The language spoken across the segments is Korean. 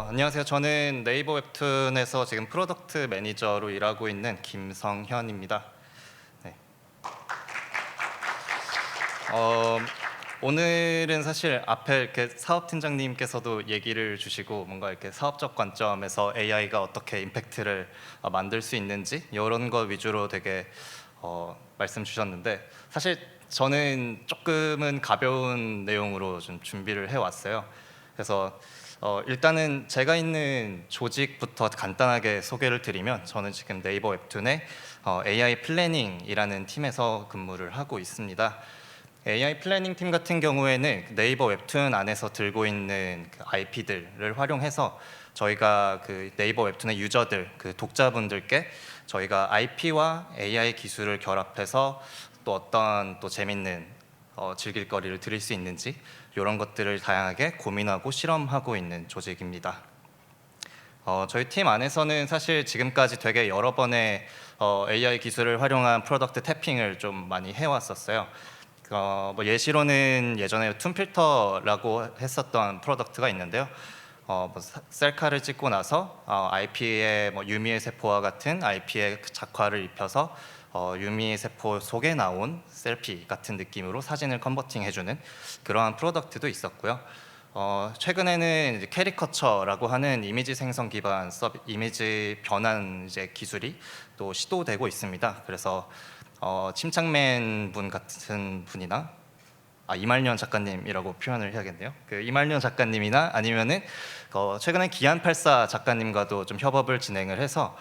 안녕하세요. 저는 네이버 웹툰에서 지금 프로덕트 매니저로 일하고 있는 김성현입니다. 네. 어, 오늘은 사실 앞에 이렇게 사업팀장님께서도 얘기를 주시고 뭔가 이렇게 사업적 관점에서 AI가 어떻게 임팩트를 만들 수 있는지 이런 것 위주로 되게 말씀 주셨는데, 사실 저는 조금은 가벼운 내용으로 좀 준비를 해왔어요. 그래서 일단은 제가 있는 조직부터 간단하게 소개를 드리면, 저는 지금 네이버 웹툰의 AI 플래닝이라는 팀에서 근무를 하고 있습니다. AI 플래닝 팀 같은 경우에는 네이버 웹툰 안에서 들고 있는 그 IP들을 활용해서 저희가 그 네이버 웹툰의 유저들, 그 독자분들께 저희가 IP와 AI 기술을 결합해서 또 어떤 또 재밌는 즐길 거리를 드릴 수 있는지 이런 것들을 다양하게 고민하고 실험하고 있는 조직입니다. 저희 팀 안에서는 사실 지금까지 되게 여러 번의 AI 기술을 활용한 프로덕트 태핑을 좀 많이 해왔었어요. 뭐 예시로는 예전에 툰필터라고 했었던 프로덕트가 있는데요. 뭐 셀카를 찍고 나서 IP의 뭐 유미의 세포와 같은 IP의 작화를 입혀서 유미의 세포 속에 나온 셀피 같은 느낌으로 사진을 컨버팅해주는 그러한 프로덕트도 있었고요. 최근에는 이제 캐리커처라고 하는 이미지 생성 기반 이미지 변환 이제 기술이 또 시도되고 있습니다. 그래서 침착맨 분 같은 분이나 이말년 작가님이라고 표현을 해야겠네요. 그 이말년 작가님이나 아니면은 최근에 기안84 작가님과도 좀 협업을 진행을 해서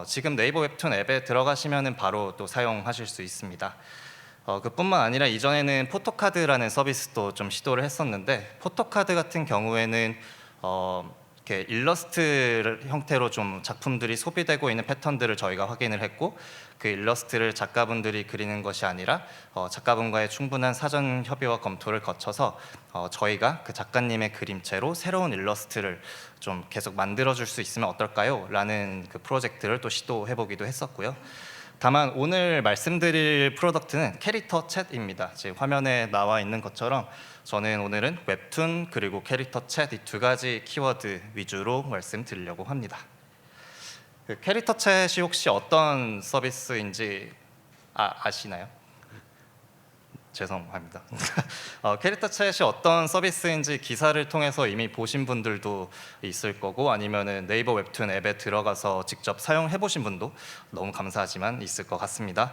지금 네이버 웹툰 앱에 들어가시면은 바로 또 사용하실 수 있습니다. 그뿐만 아니라 이전에는 포토카드라는 서비스도 좀 시도를 했었는데, 포토카드 같은 경우에는 이렇게 일러스트 형태로 좀 작품들이 소비되고 있는 패턴들을 저희가 확인을 했고, 그 일러스트를 작가분들이 그리는 것이 아니라 작가분과의 충분한 사전 협의와 검토를 거쳐서 저희가 그 작가님의 그림체로 새로운 일러스트를 좀 계속 만들어줄 수 있으면 어떨까요? 라는 그 프로젝트를 또 시도해보기도 했었고요. 다만 오늘 말씀드릴 프로덕트는 캐릭터 챗입니다. 지금 화면에 나와 있는 것처럼 저는 오늘은 웹툰 그리고 캐릭터 챗 이 두 가지 키워드 위주로 말씀드리려고 합니다. 그 캐릭터 챗이 혹시 어떤 서비스인지 아시나요? 죄송합니다. 캐릭터 챗이 어떤 서비스인지 기사를 통해서 이미 보신 분들도 있을 거고, 아니면은 네이버 웹툰 앱에 들어가서 직접 사용해 보신 분도 너무 감사하지만 있을 것 같습니다.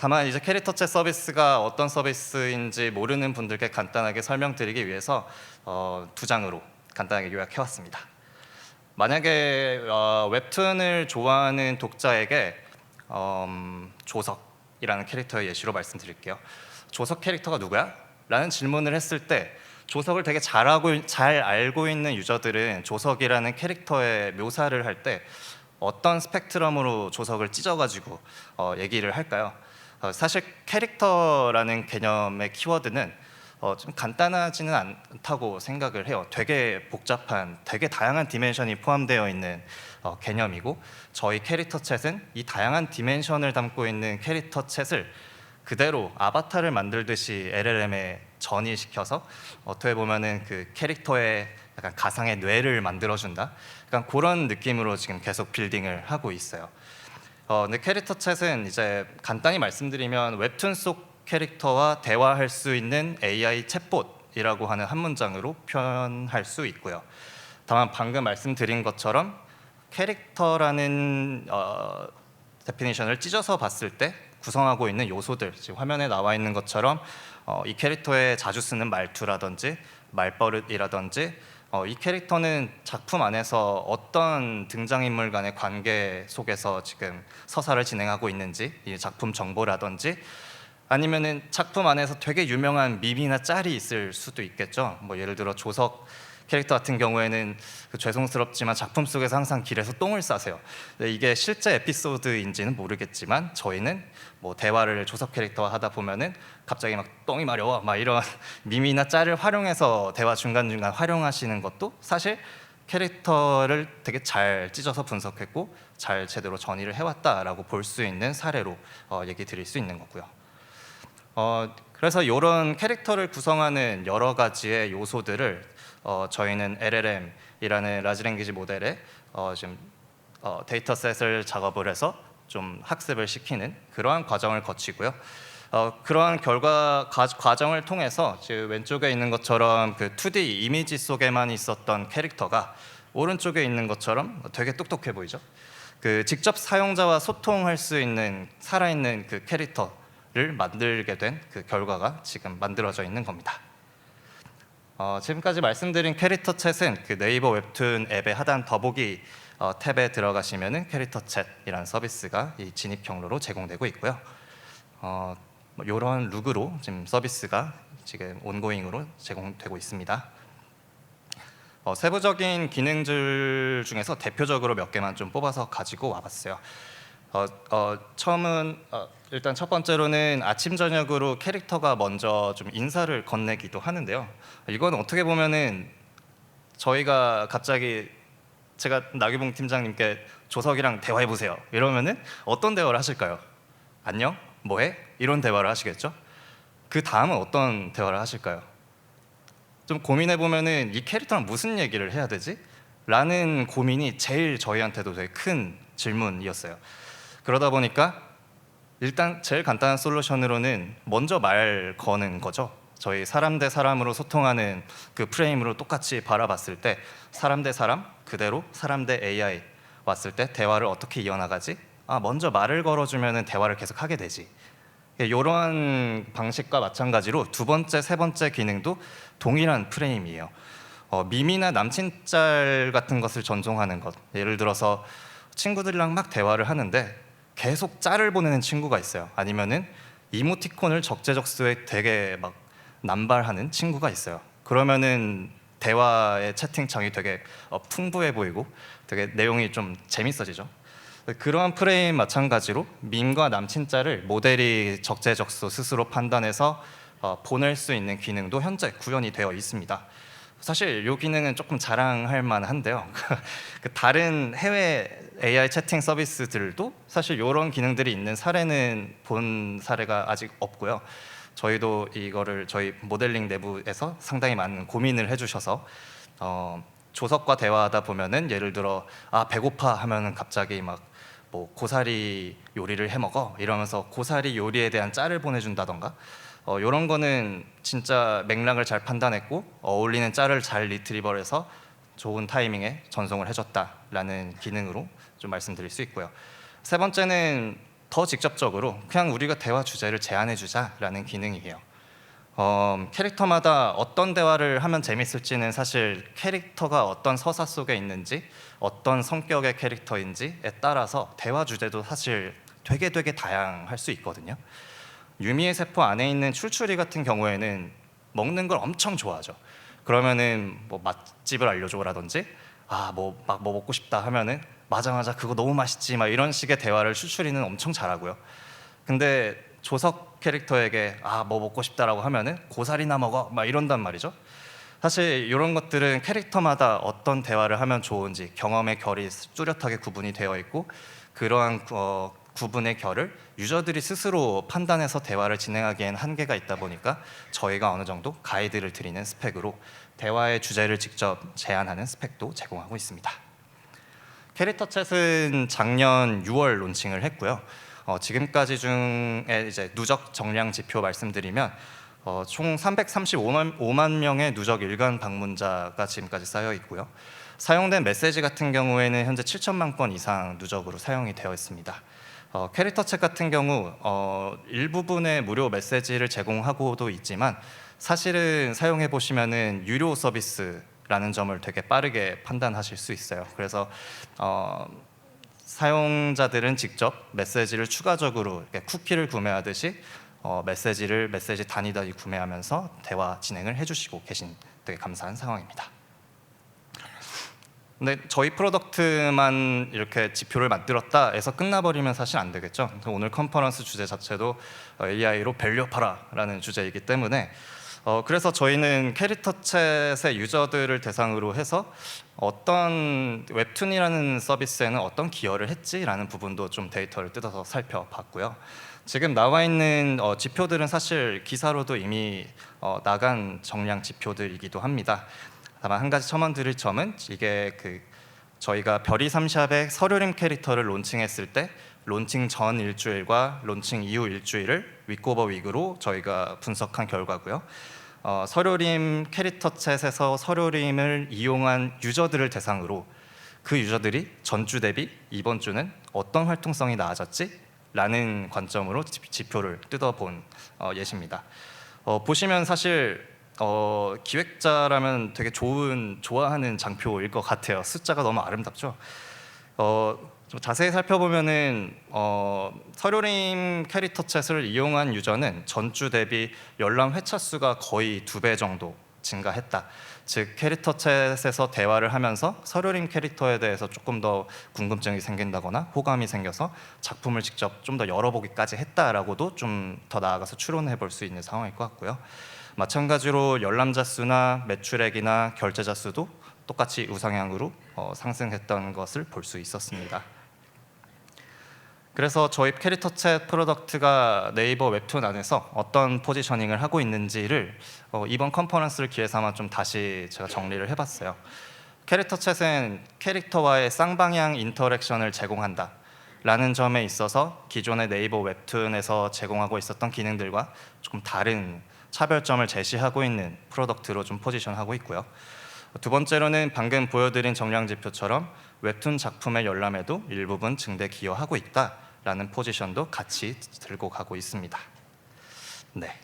다만 이제 캐릭터 챗 서비스가 어떤 서비스인지 모르는 분들께 간단하게 설명드리기 위해서 두 장으로 간단하게 요약해 왔습니다. 만약에 웹툰을 좋아하는 독자에게 조석이라는 캐릭터의 예시로 말씀드릴게요. 조석 캐릭터가 누구야? 라는 질문을 했을 때 조석을 되게 잘 알고 있는 유저들은 조석이라는 캐릭터의 묘사를 할 때 어떤 스펙트럼으로 조석을 찢어가지고 얘기를 할까요? 사실 캐릭터라는 개념의 키워드는 좀 간단하지는 않다고 생각을 해요. 되게 복잡한, 되게 다양한 디멘션이 포함되어 있는 개념이고, 저희 캐릭터 챗은 이 다양한 디멘션을 담고 있는 캐릭터 챗을 그대로 아바타를 만들듯이 LLM에 전이시켜서 어떻게 보면은 그 캐릭터의 약간 가상의 뇌를 만들어준다, 약간 그런 느낌으로 지금 계속 빌딩을 하고 있어요. 근데 캐릭터 챗은 이제 간단히 말씀드리면 웹툰 속 캐릭터와 대화할 수 있는 AI 챗봇이라고 하는 한 문장으로 표현할 수 있고요. 다만 방금 말씀드린 것처럼 캐릭터라는 데피니션을 찢어서 봤을 때 구성하고 있는 요소들, 지금 화면에 나와 있는 것처럼 이 캐릭터에 자주 쓰는 말투라든지 말버릇이라든지 이 캐릭터는 작품 안에서 어떤 등장인물 간의 관계 속에서 지금 서사를 진행하고 있는지, 이 작품 정보라든지 아니면은 작품 안에서 되게 유명한 밈이나 짤이 있을 수도 있겠죠. 뭐 예를 들어 조석 캐릭터 같은 경우에는 죄송스럽지만 작품 속에서 항상 길에서 똥을 싸세요. 이게 실제 에피소드인지는 모르겠지만 저희는 뭐 대화를 조석 캐릭터와 하다 보면은 갑자기 막 똥이 마려워 막 이런 밈이나 짤을 활용해서 대화 중간중간 활용하시는 것도 사실 캐릭터를 되게 잘 찢어서 분석했고 잘 제대로 전이를 해왔다라고 볼 수 있는 사례로 얘기 드릴 수 있는 거고요. 그래서 이런 캐릭터를 구성하는 여러 가지의 요소들을 저희는 LLM이라는 라지 랭귀지 모델에 지금 데이터셋을 작업을 해서 좀 학습을 시키는 그러한 과정을 거치고요. 그러한 과정을 통해서 지금 왼쪽에 있는 것처럼 그 2D 이미지 속에만 있었던 캐릭터가 오른쪽에 있는 것처럼 되게 똑똑해 보이죠. 그 직접 사용자와 소통할 수 있는 살아있는 그 캐릭터를 만들게 된 그 결과가 지금 만들어져 있는 겁니다. 지금까지 말씀드린 캐릭터 챗은 그 네이버 웹툰 앱의 하단 더보기 탭에 들어가시면은 캐릭터 챗이라는 서비스가 이 진입 경로로 제공되고 있고요. 이런 룩으로 지금 서비스가 지금 온고잉으로 제공되고 있습니다. 세부적인 기능들 중에서 대표적으로 몇 개만 좀 뽑아서 가지고 와봤어요. 처음은 일단 첫 번째로는 아침 저녁으로 캐릭터가 먼저 좀 인사를 건네기도 하는데요. 이건 어떻게 보면은 저희가 갑자기 제가 나규봉 팀장님께 조석이랑 대화해 보세요 이러면은 어떤 대화를 하실까요? 안녕? 뭐해? 이런 대화를 하시겠죠? 그 다음은 어떤 대화를 하실까요? 좀 고민해 보면은 이 캐릭터랑 무슨 얘기를 해야 되지? 라는 고민이 제일 저희한테도 되게 큰 질문이었어요. 그러다 보니까 일단 제일 간단한 솔루션으로는 먼저 말 거는 거죠. 저희 사람 대 사람으로 소통하는 그 프레임으로 똑같이 바라봤을 때 사람 대 사람 그대로 사람 대 AI 왔을 때 대화를 어떻게 이어나가지? 먼저 말을 걸어주면은 대화를 계속 하게 되지. 이러한 방식과 마찬가지로 두 번째, 세 번째 기능도 동일한 프레임이에요. 밈이나 남친 짤 같은 것을 전송하는 것. 예를 들어서 친구들이랑 막 대화를 하는데 계속 짤을 보내는 친구가 있어요. 아니면은 이모티콘을 적재적소에 되게 막 남발하는 친구가 있어요. 그러면은 대화의 채팅창이 되게 풍부해 보이고 되게 내용이 좀 재밌어지죠. 그러한 프레임 마찬가지로 밈과 남친 짤을 모델이 적재적소 스스로 판단해서 보낼 수 있는 기능도 현재 구현이 되어 있습니다. 사실 이 기능은 조금 자랑할 만한데요. 그 다른 해외 AI 채팅 서비스들도 사실 이런 기능들이 있는 사례는 본 사례가 아직 없고요. 저희도 이거를 저희 모델링 내부에서 상당히 많은 고민을 해주셔서 조석과 대화하다 보면은 예를 들어 배고파 하면은 갑자기 막 뭐 고사리 요리를 해 먹어 이러면서 고사리 요리에 대한 짤을 보내준다던가 이런 거는 진짜 맥락을 잘 판단했고 어울리는 짤을 잘 리트리버해서 좋은 타이밍에 전송을 해줬다라는 기능으로 좀 말씀드릴 수 있고요. 세 번째는 더 직접적으로 그냥 우리가 대화 주제를 제안해주자라는 기능이에요. 캐릭터마다 어떤 대화를 하면 재밌을지는 사실 캐릭터가 어떤 서사 속에 있는지 어떤 성격의 캐릭터인지에 따라서 대화 주제도 사실 되게 다양할 수 있거든요. 유미의 세포 안에 있는 출출이 같은 경우에는 먹는 걸 엄청 좋아하죠. 그러면은 뭐 맛집을 알려줘라든지 뭐 먹고 싶다 하면은 맞아 그거 너무 맛있지 막 이런 식의 대화를 출출이는 엄청 잘하고요. 근데 조석 캐릭터에게 뭐 먹고 싶다라고 하면은 고사리나 먹어 막 이런단 말이죠. 사실 이런 것들은 캐릭터마다 어떤 대화를 하면 좋은지 경험의 결이 뚜렷하게 구분이 되어 있고 그러한 구분의 결을 유저들이 스스로 판단해서 대화를 진행하기엔 한계가 있다 보니까 저희가 어느 정도 가이드를 드리는 스펙으로 대화의 주제를 직접 제안하는 스펙도 제공하고 있습니다. 캐릭터 챗은 작년 6월 론칭을 했고요. 지금까지 중에 이제 누적 정량 지표 말씀드리면 총 335만 명의 누적 일간 방문자가 지금까지 쌓여 있고요. 사용된 메시지 같은 경우에는 현재 7천만 건 이상 누적으로 사용이 되어 있습니다. 캐릭터 챗 같은 경우 일부분의 무료 메시지를 제공하고도 있지만 사실은 사용해 보시면은 유료 서비스라는 점을 되게 빠르게 판단하실 수 있어요. 그래서 사용자들은 직접 메시지를 추가적으로 쿠키를 구매하듯이 메시지 단위 구매하면서 대화 진행을 해주시고 계신 되게 감사한 상황입니다. 근데 저희 프로덕트만 이렇게 지표를 만들었다 해서 끝나버리면 사실 안 되겠죠. 오늘 컨퍼런스 주제 자체도 AI로 밸류업하라라는 주제이기 때문에 그래서 저희는 캐릭터 챗의 유저들을 대상으로 해서 어떤 웹툰이라는 서비스에는 어떤 기여를 했지라는 부분도 좀 데이터를 뜯어서 살펴봤고요. 지금 나와 있는 지표들은 사실 기사로도 이미 나간 정량 지표들이기도 합니다. 다만 한 가지 첨언드릴 점은 이게 저희가 별이 삼샵의 서류림 캐릭터를 론칭했을 때 론칭 전 일주일과 론칭 이후 일주일을 윅 오버 윅으로 저희가 분석한 결과고요. 서류림 캐릭터 챗에서 서류림을 이용한 유저들을 대상으로 그 유저들이 전주 대비 이번 주는 어떤 활동성이 나아졌지? 라는 관점으로 지표를 뜯어본 예시입니다. 보시면 사실 기획자라면 되게 좋아하는 장표일 것 같아요. 숫자가 너무 아름답죠. 좀 자세히 살펴보면은 서류림 캐릭터 챗을 이용한 유저는 전주 대비 열람 회차 수가 거의 2배 정도 증가했다. 즉 캐릭터 챗에서 대화를 하면서 서류림 캐릭터에 대해서 조금 더 궁금증이 생긴다거나 호감이 생겨서 작품을 직접 좀 더 열어보기까지 했다라고도 좀 더 나아가서 추론해 볼 수 있는 상황일 것 같고요. 마찬가지로 열람자 수나 매출액이나 결제자 수도 똑같이 우상향으로 상승했던 것을 볼 수 있었습니다. 그래서 저희 캐릭터 챗 프로덕트가 네이버 웹툰 안에서 어떤 포지셔닝을 하고 있는지를 이번 컨퍼런스를 기회 삼아 좀 다시 제가 정리를 해봤어요. 캐릭터 챗은 캐릭터와의 쌍방향 인터랙션을 제공한다 라는 점에 있어서 기존의 네이버 웹툰에서 제공하고 있었던 기능들과 조금 다른 차별점을 제시하고 있는 프로덕트로 좀 포지션하고 있고요. 두 번째로는 방금 보여드린 정량 지표처럼 웹툰 작품의 열람에도 일부분 증대 기여하고 있다라는 포지션도 같이 들고 가고 있습니다. 네,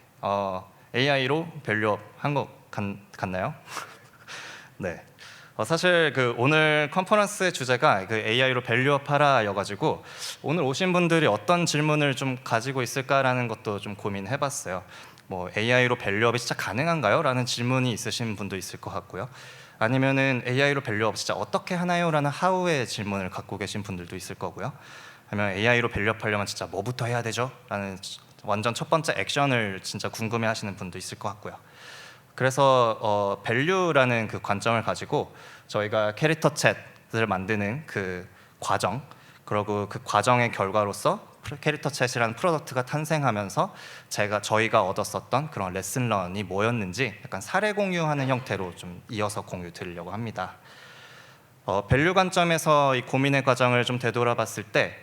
AI로 밸류업 한 것 같나요? 네. 사실 오늘 컨퍼런스의 주제가 AI로 밸류업하라여가지고 오늘 오신 분들이 어떤 질문을 좀 가지고 있을까라는 것도 좀 고민해봤어요. 뭐 AI로 밸류업이 진짜 가능한가요? 라는 질문이 있으신 분도 있을 것 같고요. 아니면은 AI로 밸류업 진짜 어떻게 하나요? 라는 하우의 질문을 갖고 계신 분들도 있을 거고요. 아니면 AI로 밸류업 하려면 진짜 뭐부터 해야 되죠? 라는 완전 첫 번째 액션을 진짜 궁금해 하시는 분도 있을 것 같고요. 그래서 밸류라는 그 관점을 가지고 저희가 캐릭터 챗을 만드는 그 과정, 그리고 그 과정의 결과로서 캐릭터 챗이라는 프로덕트가 탄생하면서 저희가 얻었었던 그런 레슨런이 뭐였는지 약간 사례 공유하는 형태로 좀 이어서 공유 드리려고 합니다. 밸류 관점에서 이 고민의 과정을 좀 되돌아봤을 때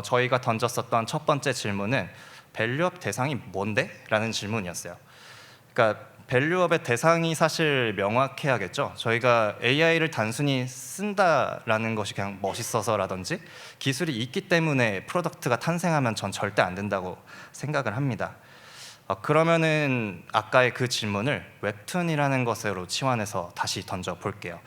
저희가 던졌었던 첫 번째 질문은 밸류업 대상이 뭔데? 라는 질문이었어요. 그러니까 밸류업의 대상이 사실 명확해야겠죠. 저희가 AI를 단순히 쓴다라는 것이 그냥 멋있어서라든지 기술이 있기 때문에 프로덕트가 탄생하면 전 절대 안 된다고 생각을 합니다. 그러면은 아까의 그 질문을 웹툰이라는 것으로 치환해서 다시 던져볼게요.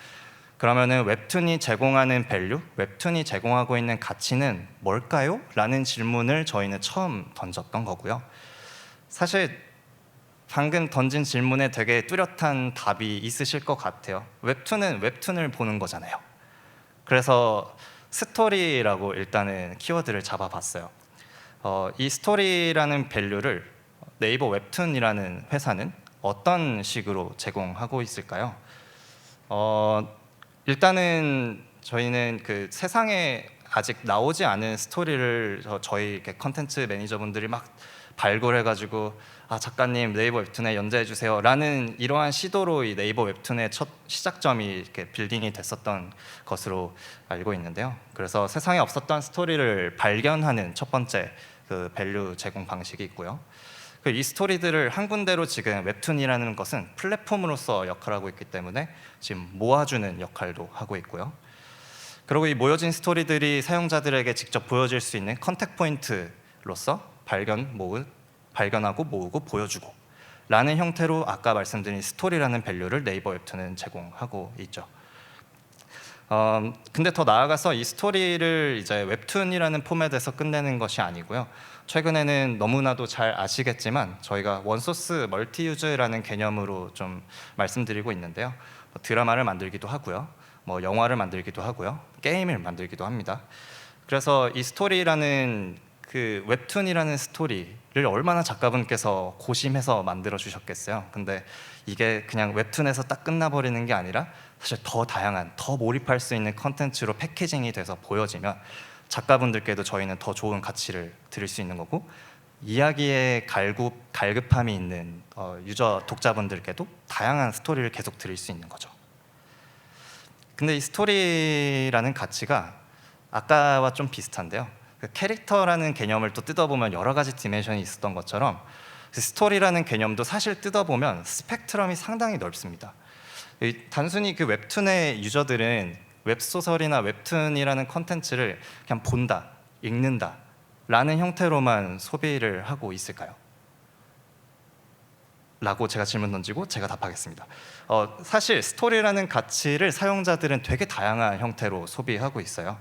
그러면은 웹툰이 제공하는 밸류, 웹툰이 제공하고 있는 가치는 뭘까요? 라는 질문을 저희는 처음 던졌던 거고요. 사실 방금 던진 질문에 되게 뚜렷한 답이 있으실 것 같아요. 웹툰은 웹툰을 보는 거잖아요. 그래서 스토리라고 일단은 키워드를 잡아봤어요. 이 스토리라는 밸류를 네이버 웹툰이라는 회사는 어떤 식으로 제공하고 있을까요? 일단은 저희는 그 세상에 아직 나오지 않은 스토리를 저희 컨텐츠 매니저분들이 막 발굴해가지고 작가님 네이버 웹툰에 연재해 주세요 라는 이러한 시도로 이 네이버 웹툰의 첫 시작점이 이렇게 빌딩이 됐었던 것으로 알고 있는데요. 그래서 세상에 없었던 스토리를 발견하는 첫 번째 그 밸류 제공 방식이 있고요. 이 스토리들을 한 군데로 지금 웹툰이라는 것은 플랫폼으로서 역할을 하고 있기 때문에 지금 모아주는 역할도 하고 있고요. 그리고 이 모여진 스토리들이 사용자들에게 직접 보여질 수 있는 컨택 포인트로서 발견하고 모으고 보여주고 라는 형태로 아까 말씀드린 스토리라는 밸류를 네이버 웹툰은 제공하고 있죠. 근데 더 나아가서 이 스토리를 이제 웹툰이라는 포맷에서 끝내는 것이 아니고요. 최근에는 너무나도 잘 아시겠지만 저희가 원소스 멀티 유즈라는 개념으로 좀 말씀드리고 있는데요. 드라마를 만들기도 하고요. 영화를 만들기도 하고요. 게임을 만들기도 합니다. 그래서 이 스토리라는 그 웹툰이라는 스토리를 얼마나 작가분께서 고심해서 만들어 주셨겠어요. 근데 이게 그냥 웹툰에서 딱 끝나버리는 게 아니라 사실 더 다양한, 더 몰입할 수 있는 컨텐츠로 패키징이 돼서 보여지면 작가분들께도 저희는 더 좋은 가치를 드릴 수 있는 거고 이야기의 갈급함이 있는 유저 독자분들께도 다양한 스토리를 계속 드릴 수 있는 거죠. 근데 이 스토리라는 가치가 아까와 좀 비슷한데요. 그 캐릭터라는 개념을 또 뜯어보면 여러 가지 디멘션이 있었던 것처럼 스토리라는 개념도 사실 뜯어보면 스펙트럼이 상당히 넓습니다. 단순히 그 웹툰의 유저들은 웹소설이나 웹툰이라는 컨텐츠를 그냥 본다, 읽는다 라는 형태로만 소비를 하고 있을까요? 라고 제가 질문 던지고 제가 답하겠습니다. 사실 스토리라는 가치를 사용자들은 되게 다양한 형태로 소비하고 있어요.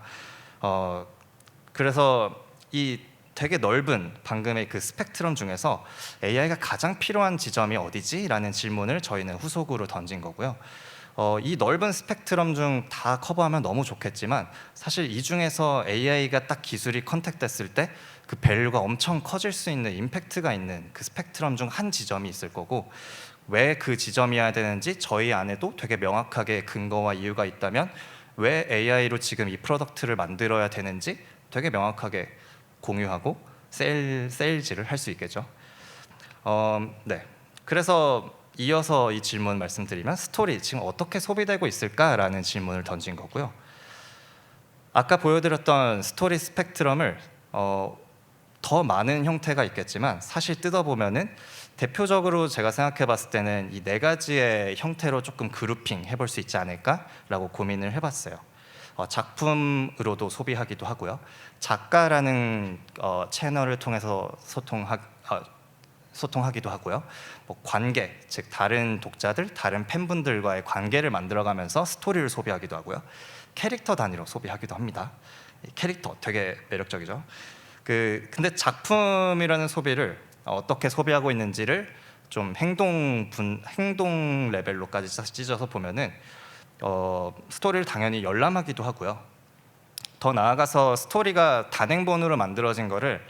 그래서 이 되게 넓은 방금의 그 스펙트럼 중에서 AI가 가장 필요한 지점이 어디지? 라는 질문을 저희는 후속으로 던진 거고요. 이 넓은 스펙트럼 중 다 커버하면 너무 좋겠지만 사실 이 중에서 AI가 딱 기술이 컨택됐을 때 그 밸류가 엄청 커질 수 있는 임팩트가 있는 그 스펙트럼 중 한 지점이 있을 거고, 왜 그 지점이어야 되는지 저희 안에도 되게 명확하게 근거와 이유가 있다면 왜 AI로 지금 이 프로덕트를 만들어야 되는지 되게 명확하게 공유하고 세일즈를 할 수 있겠죠. 네. 그래서 이어서 이 질문 말씀드리면 스토리 지금 어떻게 소비되고 있을까라는 질문을 던진 거고요. 아까 보여드렸던 스토리 스펙트럼을 더 많은 형태가 있겠지만 사실 뜯어보면은 대표적으로 제가 생각해봤을 때는 이 네 가지의 형태로 조금 그룹핑 해볼 수 있지 않을까라고 고민을 해봤어요. 작품으로도 소비하기도 하고요. 작가라는 채널을 통해서 소통하기도 하고요. 관계, 즉 다른 독자들, 다른 팬분들과의 관계를 만들어가면서 스토리를 소비하기도 하고요. 캐릭터 단위로 소비하기도 합니다. 캐릭터 되게 매력적이죠. 근데 작품이라는 소비를 어떻게 소비하고 있는지를 좀 행동 레벨로까지 찢어서 보면은 스토리를 당연히 열람하기도 하고요. 더 나아가서 스토리가 단행본으로 만들어진 거를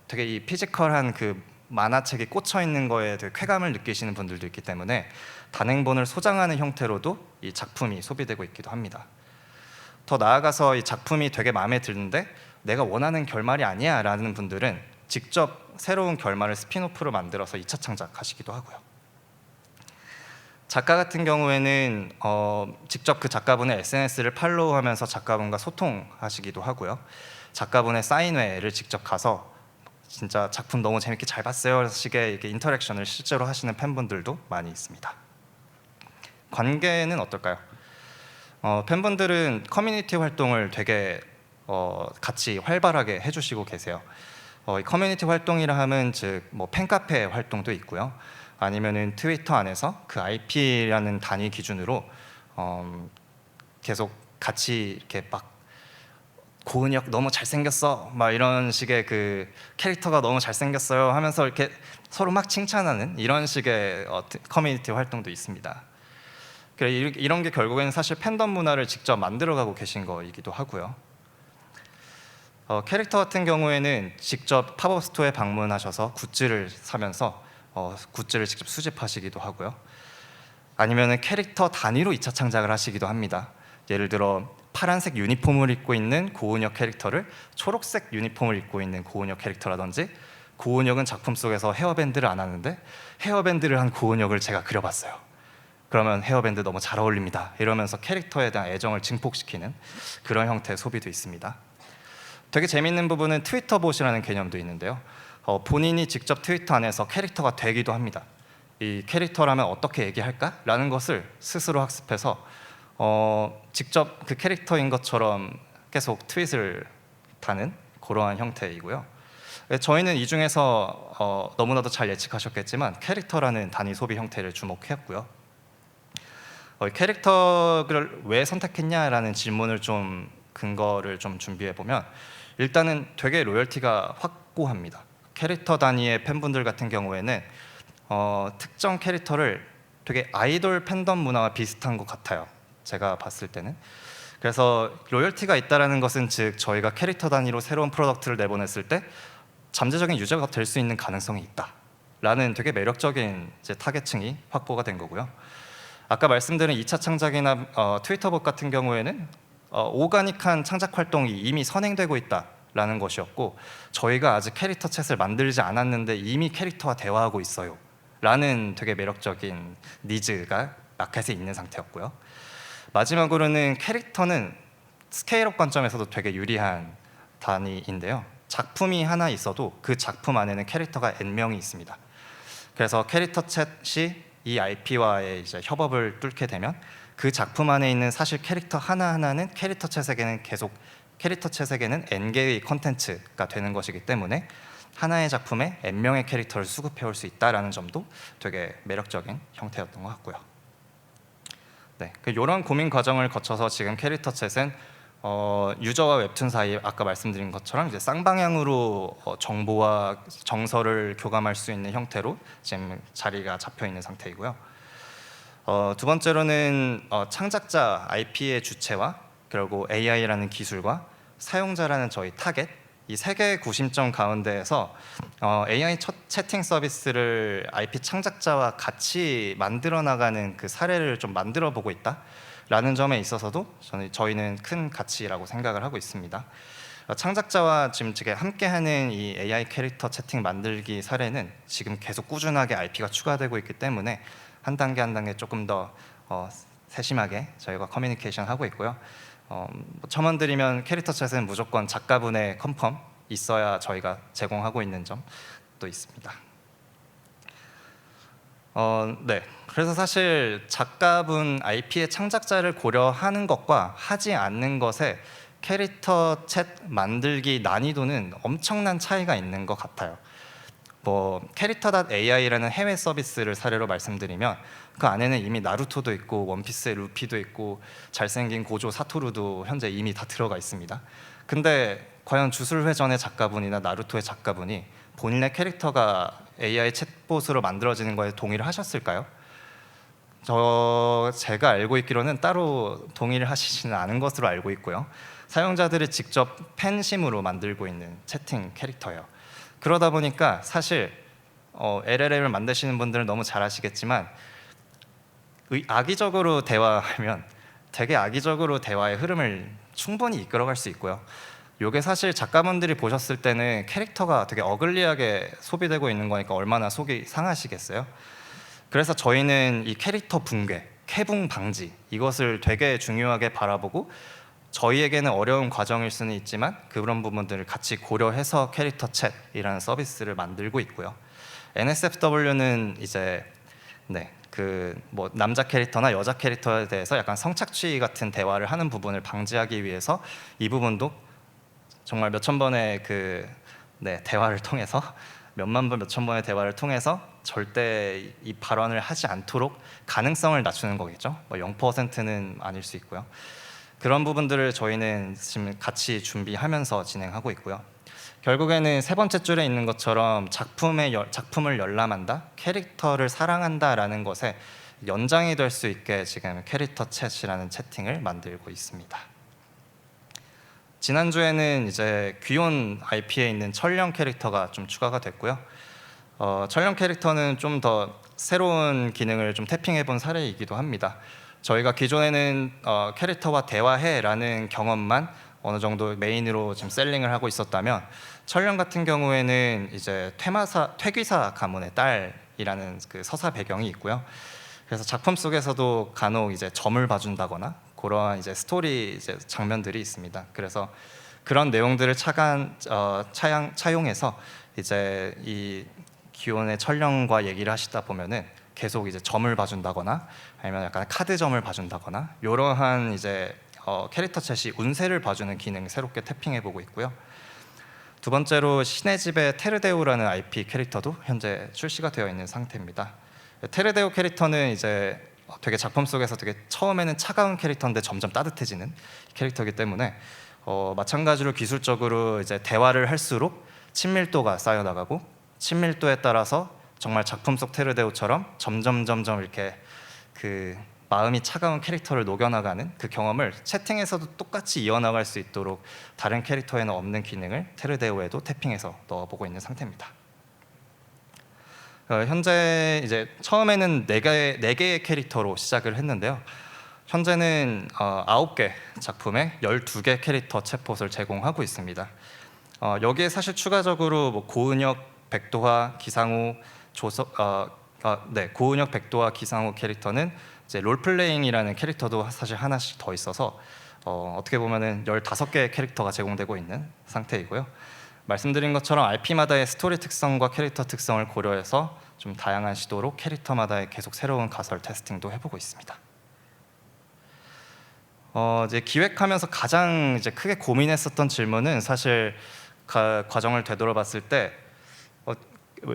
되게 이 피지컬한 그 만화책이 꽂혀 있는 거에 되게 쾌감을 느끼시는 분들도 있기 때문에 단행본을 소장하는 형태로도 이 작품이 소비되고 있기도 합니다. 더 나아가서 이 작품이 되게 마음에 드는데 내가 원하는 결말이 아니야 라는 분들은 직접 새로운 결말을 스핀오프로 만들어서 2차 창작하시기도 하고요. 작가 같은 경우에는 직접 그 작가분의 SNS를 팔로우하면서 작가분과 소통하시기도 하고요. 작가분의 사인회를 직접 가서 진짜 작품 너무 재밌게 잘 봤어요 식의 이렇게 인터랙션을 실제로 하시는 팬분들도 많이 있습니다. 관계는 어떨까요? 팬분들은 커뮤니티 활동을 되게 같이 활발하게 해주시고 계세요. 이 커뮤니티 활동이라 하면 즉 뭐 팬카페 활동도 있고요. 아니면은 트위터 안에서 그 IP라는 단위 기준으로 계속 같이 이렇게 막 고은혁 너무 잘생겼어 막 이런 식의 그 캐릭터가 너무 잘생겼어요 하면서 이렇게 서로 막 칭찬하는 이런 식의 커뮤니티 활동도 있습니다. 이런 게 결국에는 사실 팬덤 문화를 직접 만들어가고 계신 거이기도 하고요. 캐릭터 같은 경우에는 직접 팝업 스토어에 방문하셔서 굿즈를 사면서 굿즈를 직접 수집하시기도 하고요. 아니면은 캐릭터 단위로 2차 창작을 하시기도 합니다. 예를 들어 파란색 유니폼을 입고 있는 고은혁 캐릭터를 초록색 유니폼을 입고 있는 고은혁 캐릭터라든지, 고은혁은 작품 속에서 헤어밴드를 안 하는데 헤어밴드를 한 고은혁을 제가 그려봤어요. 그러면 헤어밴드 너무 잘 어울립니다 이러면서 캐릭터에 대한 애정을 증폭시키는 그런 형태의 소비도 있습니다. 되게 재밌는 부분은 트위터 봇이라는 개념도 있는데요. 본인이 직접 트위터 안에서 캐릭터가 되기도 합니다. 이 캐릭터라면 어떻게 얘기할까? 라는 것을 스스로 학습해서 직접 그 캐릭터인 것처럼 계속 트윗을 다는 그러한 형태이고요. 저희는 이 중에서 너무나도 잘 예측하셨겠지만 캐릭터라는 단위 소비 형태를 주목했고요. 캐릭터를 왜 선택했냐라는 질문을 좀 근거를 좀 준비해 보면 일단은 되게 로열티가 확고합니다. 캐릭터 단위의 팬분들 같은 경우에는 특정 캐릭터를 되게 아이돌 팬덤 문화와 비슷한 것 같아요. 제가 봤을 때는. 그래서 로열티가 있다는 것은 즉 저희가 캐릭터 단위로 새로운 프로덕트를 내보냈을 때 잠재적인 유저가 될 수 있는 가능성이 있다라는 되게 매력적인 이제 타겟층이 확보가 된 거고요. 아까 말씀드린 2차 창작이나 트위터봇 같은 경우에는 오가닉한 창작 활동이 이미 선행되고 있다 라는 것이었고, 저희가 아직 캐릭터 챗을 만들지 않았는데 이미 캐릭터와 대화하고 있어요 라는 되게 매력적인 니즈가 마켓에 있는 상태였고요. 마지막으로는 캐릭터는 스케일업 관점에서도 되게 유리한 단위인데요. 작품이 하나 있어도 그 작품 안에는 캐릭터가 N명이 있습니다. 그래서 캐릭터 챗이 이 IP와의 이제 협업을 뚫게 되면 그 작품 안에 있는 사실 캐릭터 하나하나는 캐릭터 챗에게는 N개의 컨텐츠가 되는 것이기 때문에 하나의 작품에 N명의 캐릭터를 수급해올 수 있다는 점도 되게 매력적인 형태였던 것 같고요. 네, 이런 고민 과정을 거쳐서 지금 캐릭터 챗은 유저와 웹툰 사이 아까 말씀드린 것처럼 이제 쌍방향으로 정보와 정서를 교감할 수 있는 형태로 지금 자리가 잡혀 있는 상태이고요. 두 번째로는 창작자 IP의 주체와 그리고 AI라는 기술과 사용자라는 저희 타겟, 이 세 개의 구심점 가운데에서 AI 채팅 서비스를 IP 창작자와 같이 만들어 나가는 그 사례를 좀 만들어 보고 있다라는 점에 있어서도 저희는 큰 가치라고 생각을 하고 있습니다. 창작자와 지금 함께하는 이 AI 캐릭터 채팅 만들기 사례는 지금 계속 꾸준하게 IP가 추가되고 있기 때문에 한 단계 한 단계 조금 더 세심하게 저희가 커뮤니케이션 하고 있고요. 첨언드리면 캐릭터 챗은 무조건 작가분의 컨펌 있어야 저희가 제공하고 있는 점도 있습니다. 네, 그래서 사실 작가분 IP의 창작자를 고려하는 것과 하지 않는 것의 캐릭터 챗 만들기 난이도는 엄청난 차이가 있는 것 같아요. 캐릭터.ai라는 해외 서비스를 사례로 말씀드리면 그 안에는 이미 나루토도 있고 원피스의 루피도 있고 잘생긴 고조 사토루도 현재 이미 다 들어가 있습니다. 근데 과연 주술회전의 작가분이나 나루토의 작가분이 본인의 캐릭터가 AI 챗봇으로 만들어지는 거에 동의를 하셨을까요? 제가 알고 있기로는 따로 동의를 하시지는 않은 것으로 알고 있고요. 사용자들이 직접 팬심으로 만들고 있는 채팅 캐릭터예요. 그러다 보니까 사실 LLM을 만드시는 분들은 너무 잘 아시겠지만 악의적으로 대화하면 되게 악의적으로 대화의 흐름을 충분히 이끌어갈 수 있고요. 이게 사실 작가분들이 보셨을 때는 캐릭터가 되게 어글리하게 소비되고 있는 거니까 얼마나 속이 상하시겠어요. 그래서 저희는 이 캐릭터 붕괴, 캐붕 방지 이것을 되게 중요하게 바라보고 저희에게는 어려운 과정일 수는 있지만 그런 부분들을 같이 고려해서 캐릭터 챗이라는 서비스를 만들고 있고요. NSFW는 이제 남자 캐릭터나 여자 캐릭터에 대해서 약간 성착취 같은 대화를 하는 부분을 방지하기 위해서 이 부분도 정말 몇천 번의 대화를 통해서 몇만 번, 몇천 번의 대화를 통해서 절대 이 발언을 하지 않도록 가능성을 낮추는 거겠죠. 0%는 아닐 수 있고요. 그런 부분들을 저희는 지금 같이 준비하면서 진행하고 있고요. 결국에는 세 번째 줄에 있는 것처럼 작품을 열람한다, 캐릭터를 사랑한다라는 것에 연장이 될 수 있게 지금 캐릭터 챗이라는 채팅을 만들고 있습니다. 지난주에는 이제 귀온 IP에 있는 천령 캐릭터가 좀 추가가 됐고요. 천령 캐릭터는 좀 더 새로운 기능을 좀 태핑해본 사례이기도 합니다. 저희가 기존에는 캐릭터와 대화해라는 경험만 어느 정도 메인으로 지금 셀링을 하고 있었다면 천령 같은 경우에는 이제 퇴귀사 가문의 딸이라는 그 서사 배경이 있고요. 그래서 작품 속에서도 간혹 이제 점을 봐준다거나 그러한 이제 스토리 이제 장면들이 있습니다. 그래서 그런 내용들을 차용해서 이제 이 기온의 천령과 얘기를 하시다 보면은 계속 이제 점을 봐준다거나 아니면 약간 카드점을 봐준다거나 이러한 이제 캐릭터 챗이 운세를 봐주는 기능 새롭게 태핑해보고 있고요. 두 번째로 신의 집의 테르데우라는 IP 캐릭터도 현재 출시가 되어 있는 상태입니다. 테르데우 캐릭터는 이제 되게 작품 속에서 되게 처음에는 차가운 캐릭터인데 점점 따뜻해지는 캐릭터이기 때문에 마찬가지로 기술적으로 이제 대화를 할수록 친밀도가 쌓여나가고 친밀도에 따라서 정말 작품 속 테르데우처럼 점점 이렇게 그 마음이 차가운 캐릭터를 녹여나가는 그 경험을 채팅에서도 똑같이 이어나갈 수 있도록 다른 캐릭터에는 없는 기능을 테르데우에도 태핑해서 넣어보고 있는 상태입니다. 현재 이제 처음에는 4개의 캐릭터로 시작을 했는데요. 현재는 9개 작품에 12개 캐릭터 챗봇을 제공하고 있습니다. 여기에 사실 추가적으로 뭐 고은혁, 백도화, 기상호, 고은혁, 백도화, 기상호 캐릭터는 이제 롤플레잉이라는 캐릭터도 사실 하나씩 더 있어서 어떻게 보면은 15개의 캐릭터가 제공되고 있는 상태이고요. 말씀드린 것처럼 RP마다의 스토리 특성과 캐릭터 특성을 고려해서 좀 다양한 시도로 캐릭터마다의 계속 새로운 가설 테스팅도 해보고 있습니다. 이제 기획하면서 가장 이제 크게 고민했었던 질문은 사실 과정을 되돌아봤을 때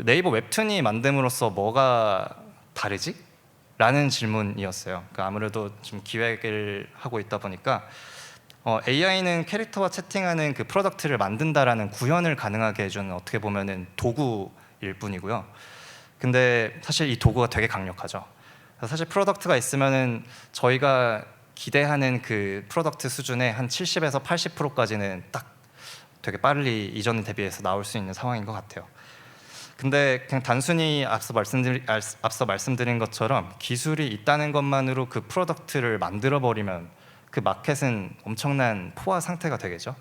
네이버 웹툰이 만듦으로써 뭐가 다르지? 라는 질문이었어요. 그러니까 아무래도 좀 기획을 하고 있다 보니까 AI는 캐릭터와 채팅하는 그 프로덕트를 만든다라는 구현을 가능하게 해주는 어떻게 보면은 도구일 뿐이고요. 근데 사실 이 도구가 되게 강력하죠. 사실 프로덕트가 있으면은 저희가 기대하는 그 프로덕트 수준의 한 70에서 80%까지는 딱 되게 빨리 이전 대비해서 나올 수 있는 상황인 것 같아요. 근데 그냥 단순히 앞서 말씀드린 것처럼 기술이 있다는 것만으로 그 프로덕트를 만들어 버리면 그 마켓은 엄청난 포화 상태가 되겠죠.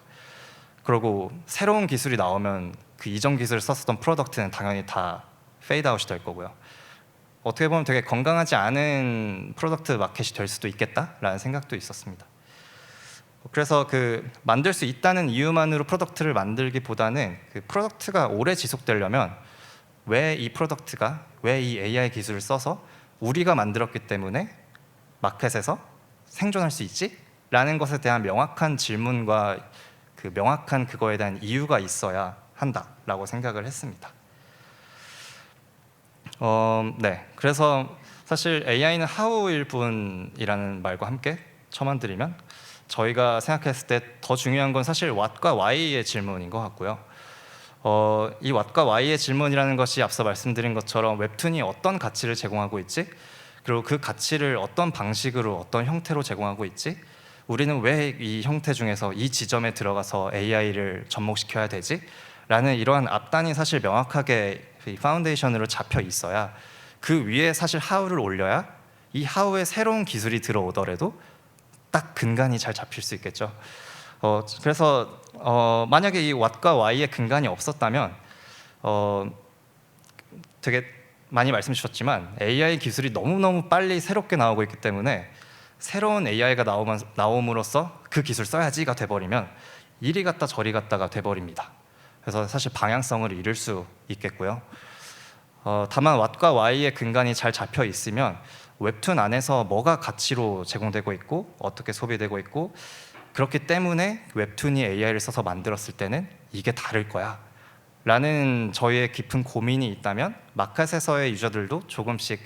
그리고 새로운 기술이 나오면 그 이전 기술을 썼었던 프로덕트는 당연히 다 페이드아웃이 될 거고요. 어떻게 보면 되게 건강하지 않은 프로덕트 마켓이 될 수도 있겠다라는 생각도 있었습니다. 그래서 그 만들 수 있다는 이유만으로 프로덕트를 만들기보다는 그 프로덕트가 오래 지속되려면 왜 이 프로덕트가 왜 이 AI 기술을 써서 우리가 만들었기 때문에 마켓에서 생존할 수 있지? 라는 것에 대한 명확한 질문과 그 명확한 그거에 대한 이유가 있어야 한다라고 생각을 했습니다. 네, 그래서 사실 AI는 how일 뿐이라는 말과 함께 첨언드리면 저희가 생각했을 때 더 중요한 건 사실 what과 why의 질문인 것 같고요. 이 what과 why의 질문이라는 것이 앞서 말씀드린 것처럼 웹툰이 어떤 가치를 제공하고 있지? 그리고 그 가치를 어떤 방식으로 어떤 형태로 제공하고 있지? 우리는 왜 이 형태 중에서 이 지점에 들어가서 AI를 접목시켜야 되지? 라는 이러한 앞단이 사실 명확하게 이 파운데이션으로 잡혀 있어야 그 위에 사실 how를 올려야 이 how에 새로운 기술이 들어오더라도 딱 근간이 잘 잡힐 수 있겠죠. 그래서 만약에 이 what과 why의 근간이 없었다면 되게 많이 말씀 주셨지만 AI 기술이 너무너무 빨리 새롭게 나오고 있기 때문에 새로운 AI가 나옴으로써 그 기술 써야지가 돼버리면 이리 갔다 저리 갔다가 돼버립니다. 그래서 사실 방향성을 잃을 수 있겠고요. 다만 what과 why의 근간이 잘 잡혀 있으면 웹툰 안에서 뭐가 가치로 제공되고 있고 어떻게 소비되고 있고 그렇기 때문에 웹툰이 AI를 써서 만들었을 때는 이게 다를 거야 라는 저희의 깊은 고민이 있다면 마켓에서의 유저들도 조금씩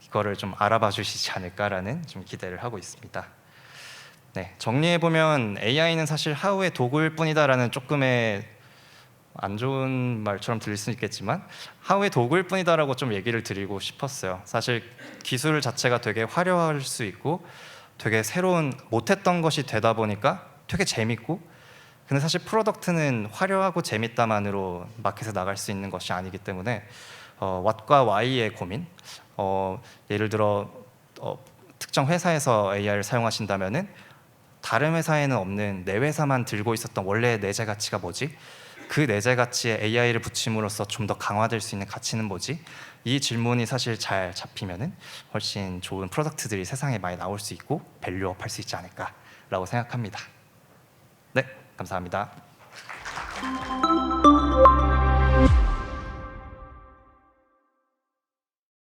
이거를 좀 알아봐 주시지 않을까라는 좀 기대를 하고 있습니다. 네, 정리해보면 AI는 사실 how의 도구일 뿐이다라는 조금의 안 좋은 말처럼 들릴 수 있겠지만 how의 도구일 뿐이다라고 좀 얘기를 드리고 싶었어요. 사실 기술 자체가 되게 화려할 수 있고 되게 새로운 못했던 것이 되다 보니까 되게 재밌고 근데 사실 프로덕트는 화려하고 재밌다만으로 마켓에 나갈 수 있는 것이 아니기 때문에 what과 why의 고민 예를 들어 특정 회사에서 AI를 사용하신다면은 다른 회사에는 없는 내 회사만 들고 있었던 원래의 내재 가치가 뭐지? 그 내재 가치에 AI를 붙임으로써 좀 더 강화될 수 있는 가치는 뭐지? 이 질문이 사실 잘 잡히면은 훨씬 좋은 프로덕트들이 세상에 많이 나올 수 있고 밸류업 할 수 있지 않을까라고 생각합니다. 네, 감사합니다.